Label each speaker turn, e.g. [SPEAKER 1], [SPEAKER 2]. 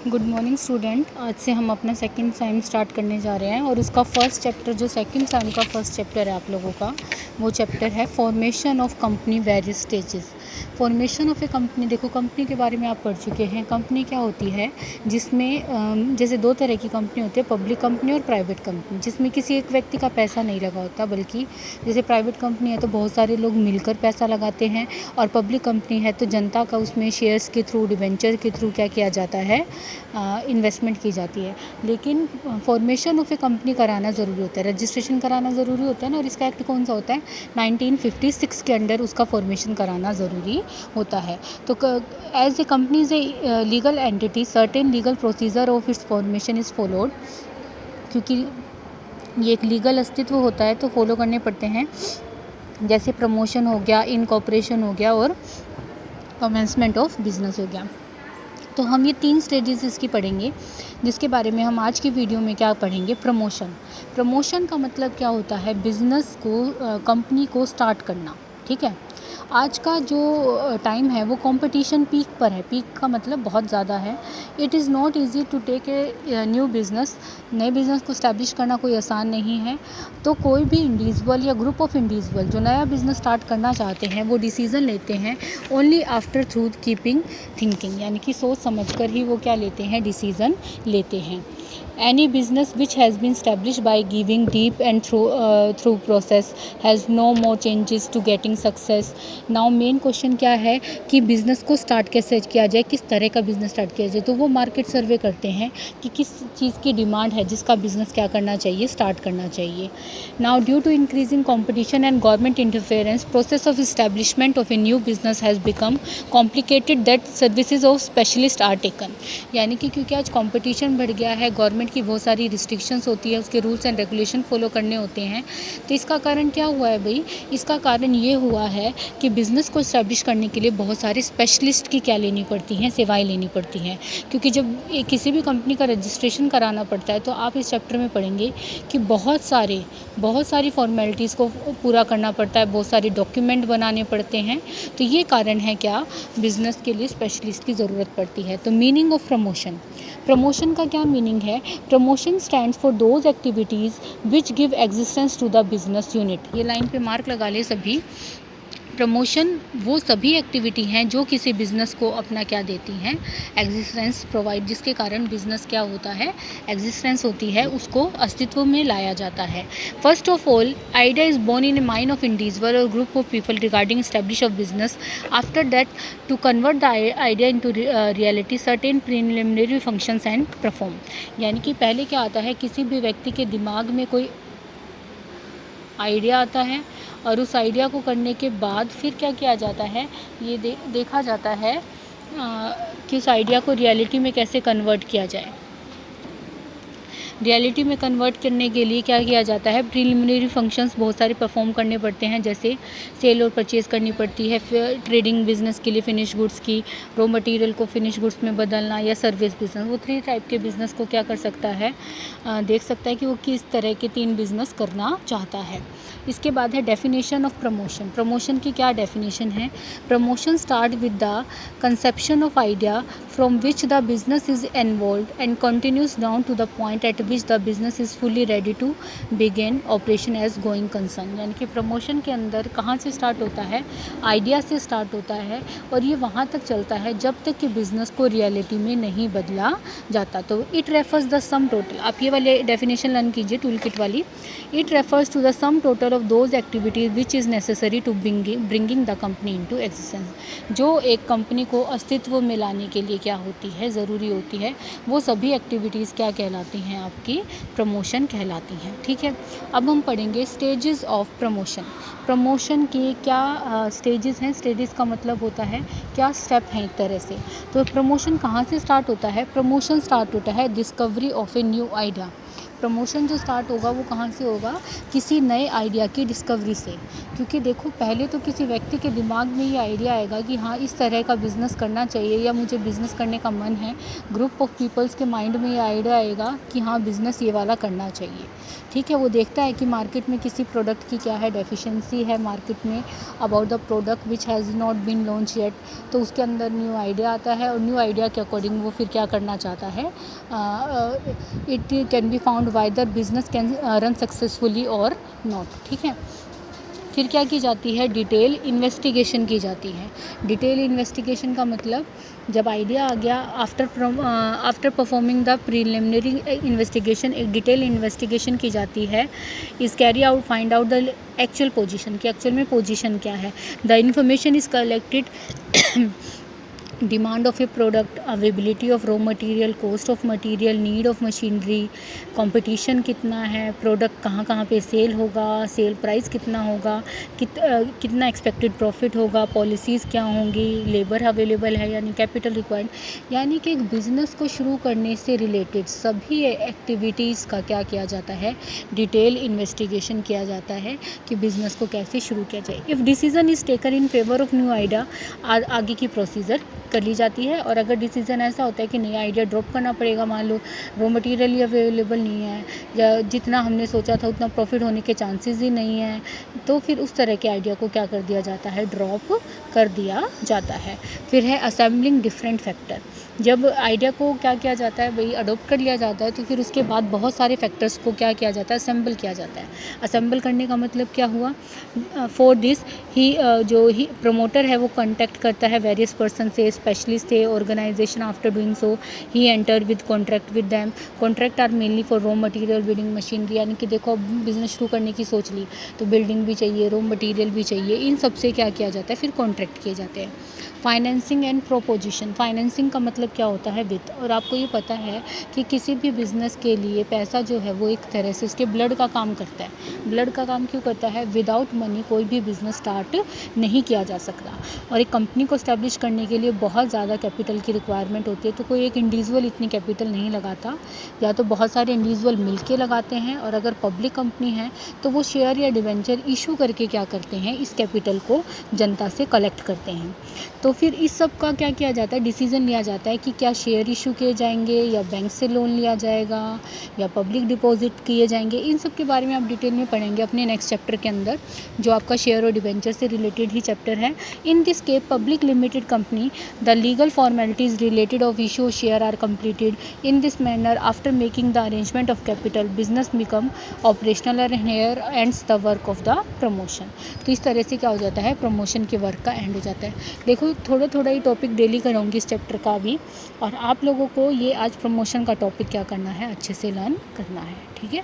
[SPEAKER 1] Good morning student. आज से हम अपना सेकंड सेम स्टार्ट करने जा रहे हैं और उसका फर्स्ट चैप्टर जो सेकंड सेम का फर्स्ट चैप्टर है आप लोगों का, वो चैप्टर है formation of company various stages. Formation of A company, देखो कंपनी के बारे में आप पढ़ चुके हैं। कंपनी क्या होती है, जिसमें जैसे दो तरह की कंपनी होती है, पब्लिक कंपनी और प्राइवेट कंपनी, जिसमें किसी एक व्यक्ति का पैसा नहीं लगा होता, बल्कि जैसे प्राइवेट कंपनी है तो बहुत सारे लोग मिलकर पैसा लगाते हैं, और पब्लिक कंपनी है तो जनता का उसमें शेयर्स के थ्रू, डिबेंचर के थ्रू क्या किया जाता है, इन्वेस्टमेंट की जाती है। लेकिन फॉर्मेशन ऑफ ए कंपनी कराना ज़रूरी होता है, रजिस्ट्रेशन कराना ज़रूरी होता है ना, और इसका एक्ट कौन सा होता है, 1956 के अंडर उसका फॉर्मेशन कराना ज़रूरी होता है। तो as a company is a legal entity, certain legal procedure of its formation is followed. क्योंकि ये एक लीगल अस्तित्व होता है तो फॉलो करने पड़ते हैं, जैसे प्रमोशन हो गया, इनकॉर्पोरेशन हो गया और कमेंसमेंट ऑफ बिजनेस हो गया। तो हम ये 3 स्टेजेस इसकी पढ़ेंगे, जिसके बारे में हम आज की वीडियो में क्या पढ़ेंगे, प्रमोशन। प्रमोशन का मतलब क्या होता है, बिज़नेस को, कंपनी को स्टार्ट करना। ठीक है, आज का जो टाइम है वो कंपटीशन पीक पर है। पीक का मतलब बहुत ज़्यादा है। It is not easy to take a new business. नए बिज़नेस को स्टैब्लिश करना कोई आसान नहीं है। तो कोई भी इंडिविजुअल या ग्रुप ऑफ इंडिविजुअल जो नया बिज़नेस स्टार्ट करना चाहते हैं वो डिसीज़न लेते हैं only after through keeping thinking, यानी कि सोच समझ कर ही वो क्या लेते हैं, डिसीज़न लेते हैं। Any business which has been established by giving deep and through process has no more changes to getting success. Now main question क्या है कि बिज़नेस को स्टार्ट कैसे किया जाए, किस तरह का बिज़नेस स्टार्ट किया जाए। तो वो मार्केट सर्वे करते हैं कि किस चीज़ की डिमांड है जिसका बिज़नेस क्या करना चाहिए, स्टार्ट करना चाहिए। Now due to increasing competition and government interference, process of establishment of a new business has become complicated that services of specialist are taken. यानी कि क्योंकि आज कंपटीशन बढ़ गया है, गवर्नमेंट की बहुत सारी रिस्ट्रिक्शंस होती है, उसके रूल्स एंड रेगुलेशन फॉलो करने होते हैं। तो इसका कारण क्या हुआ है भाई, इसका कारण ये हुआ है कि बिज़नेस को इस्टेब्लिश करने के लिए बहुत सारे स्पेशलिस्ट की क्या लेनी पड़ती हैं, सेवाएं लेनी पड़ती हैं। क्योंकि जब किसी भी कंपनी का रजिस्ट्रेशन कराना पड़ता है तो आप इस चैप्टर में पढ़ेंगे कि बहुत सारी फॉर्मेलिटीज़ को पूरा करना पड़ता है, बहुत सारे डॉक्यूमेंट बनाने पड़ते हैं। तो ये कारण है क्या, बिज़नेस के लिए स्पेशलिस्ट की ज़रूरत पड़ती है। तो मीनिंग ऑफ प्रमोशन, प्रमोशन का क्या मीनिंग है, promotion stands for those activities which give existence to the business unit. ये लाइन पे मार्क लगा ले सभी। प्रमोशन वो सभी एक्टिविटी हैं जो किसी बिज़नेस को अपना क्या देती हैं, एग्जिस्टेंस प्रोवाइड, जिसके कारण बिज़नेस क्या होता है, एग्जिस्टेंस होती है, उसको अस्तित्व में लाया जाता है। First of all, idea is born in a mind of individual और group of people regarding establish of business. After that to convert the idea into reality certain preliminary functions and perform. यानी कि पहले क्या आता है, किसी भी व्यक्ति के दिमाग में कोई आइडिया आता है और उस आइडिया को करने के बाद फिर क्या किया जाता है, ये देखा जाता है कि उस आइडिया को रियलिटी में कैसे कन्वर्ट किया जाए। रियलिटी में कन्वर्ट करने के लिए क्या किया जाता है, प्रीलिमिनरी फंक्शंस बहुत सारे परफॉर्म करने पड़ते हैं, जैसे सेल और परचेज़ करनी पड़ती है, फिर ट्रेडिंग बिजनेस के लिए फिनिश गुड्स की, रॉ मटेरियल को फिनिश गुड्स में बदलना, या सर्विस बिजनेस। वो 3 टाइप के बिज़नेस को क्या कर सकता है, देख सकता है कि वो किस तरह के 3 बिज़नेस करना चाहता है। इसके बाद है डेफिनेशन ऑफ प्रमोशन। प्रमोशन की क्या डेफिनेशन है, promotion start with the conception of idea from which the business is involve and continues down to the point at which the business is fully ready to begin operation as going concern. यानी कि promotion के अंदर कहाँ से start होता है, idea से start होता है, और ये वहाँ तक चलता है जब तक कि बिज़नेस को रियलिटी में नहीं बदला जाता। तो it refers the sum total, आप ये वाले डेफिनेशन लर्न कीजिए टूल किट वाली। It refers to the sum total of those activities which is necessary to bringing the company into existence. जो एक कंपनी को अस्तित्व में लाने के लिए क्या होती है, ज़रूरी होती है, वो सभी एक्टिविटीज़ क्या कहलाती हैं, आपकी प्रमोशन कहलाती हैं। ठीक है, अब हम पढ़ेंगे स्टेजेस ऑफ प्रमोशन। प्रमोशन के क्या स्टेजेस हैं, स्टेजेस का मतलब होता है क्या स्टेप हैं एक तरह से। तो प्रमोशन कहाँ से स्टार्ट होता है, प्रमोशन स्टार्ट होता है discovery of a new idea. Promotion जो स्टार्ट होगा वो कहाँ से होगा, किसी नए आइडिया की डिस्कवरी से। क्योंकि देखो पहले तो किसी व्यक्ति के दिमाग में ये आइडिया आएगा कि हाँ इस तरह का बिज़नेस करना चाहिए या मुझे बिज़नेस करने का मन है। ग्रुप ऑफ पीपल्स के माइंड में ये आइडिया आएगा कि हाँ बिज़नेस ये वाला करना चाहिए। ठीक है, वो देखता है कि मार्केट में किसी प्रोडक्ट की क्या है, डेफिशिएंसी है मार्केट में about the product which has not been launch yet, तो उसके अंदर न्यू आइडिया आता है और न्यू आइडिया के अकॉर्डिंग वो फिर क्या करना चाहता है। It can be found whether business can run successfully और नॉट। ठीक है, फिर क्या की जाती है, डिटेल इन्वेस्टिगेशन की जाती है। डिटेल इन्वेस्टिगेशन का मतलब जब आइडिया आ गया, after performing the preliminary investigation, एक डिटेल इन्वेस्टिगेशन की जाती है। Is carry out find out the actual position, कि एक्चुअल में पोजीशन क्या है। The information is collected, demand of A product, availability of raw material, cost of material, need of machinery, competition कितना है, product कहाँ कहाँ पे सेल होगा, सेल प्राइस कितना होगा, कितना एक्सपेक्टेड प्रॉफिट होगा, पॉलिसीज़ क्या होंगी, लेबर अवेलेबल है यानी कैपिटल रिक्वायर्ड। यानी कि एक बिज़नेस को शुरू करने से रिलेटेड सभी एक्टिविटीज़ का क्या किया जाता है, डिटेल इन्वेस्टिगेशन किया जाता है कि बिज़नेस को कैसे शुरू किया जाए। If decision is taken in favour of new idea, आगे की प्रोसीजर कर ली जाती है। और अगर डिसीज़न ऐसा होता है कि नया आइडिया ड्रॉप करना पड़ेगा, मान लो रॉ मटेरियल ही अवेलेबल नहीं है या जितना हमने सोचा था उतना प्रॉफिट होने के चांसेस ही नहीं है, तो फिर उस तरह के आइडिया को क्या कर दिया जाता है, ड्रॉप कर दिया जाता है। फिर है असेंबलिंग डिफरेंट फैक्टर। जब आइडिया को क्या किया जाता है भाई, अडोप्ट कर लिया जाता है, तो फिर उसके बाद बहुत सारे फैक्टर्स को क्या किया जाता है, असेंबल किया जाता है। असेंबल करने का मतलब क्या हुआ, फॉर दिस ही प्रमोटर है वो कॉन्टैक्ट करता है वेरियस पर्सन से, स्पेशलिस्ट है organisation. After doing so he enter with contract with them. Contract are mainly for raw material, building machinery. यानी कि देखो अब बिज़नेस शुरू करने की सोच ली तो बिल्डिंग भी चाहिए, रॉ मटेरियल भी चाहिए, इन सब से क्या किया जाता है, फिर कॉन्ट्रैक्ट किए जाते हैं। Financing and proposition. फाइनेंसिंग का मतलब क्या होता है, वित्त। और आपको ये पता है कि किसी भी बिज़नेस के लिए पैसा जो है वो एक तरह से उसके ब्लड का काम करता है। ब्लड का काम क्यों करता है, विदाउट मनी कोई भी बिज़नेस स्टार्ट नहीं किया जा सकता। और एक कंपनी को स्टैब्लिश करने के लिए बहुत ज़्यादा कैपिटल की रिक्वायरमेंट होती है। तो कोई एक इंडिविजुअल इतनी कैपिटल नहीं लगाता, या तो बहुत सारे इंडिविजुअल मिलके लगाते हैं, और अगर पब्लिक कंपनी है तो वो शेयर या डिवेंचर इशू करके क्या करते हैं, इस कैपिटल को जनता से कलेक्ट करते हैं। तो फिर इस सब का क्या किया जाता है, डिसीज़न लिया जाता है कि क्या शेयर इशू किए जाएंगे या बैंक से लोन लिया जाएगा या पब्लिक डिपॉजिट किए जाएंगे। इन सब के बारे में आप डिटेल में पढ़ेंगे अपने नेक्स्ट चैप्टर के अंदर, जो आपका शेयर और डिवेंचर से रिलेटेड ही चैप्टर है। In this case public limited company, the legal formalities related of issue share are completed in this manner after making the arrangement of capital, business become operational ends the work of the promotion. तो इस तरह से क्या हो जाता है, promotion के work का एंड हो जाता है। देखो थोड़ा थोड़ा ही टॉपिक डेली कराऊंगी इस चैप्टर का भी, और आप लोगों को ये आज प्रमोशन का टॉपिक क्या करना है, अच्छे से लर्न करना है। ठीक है।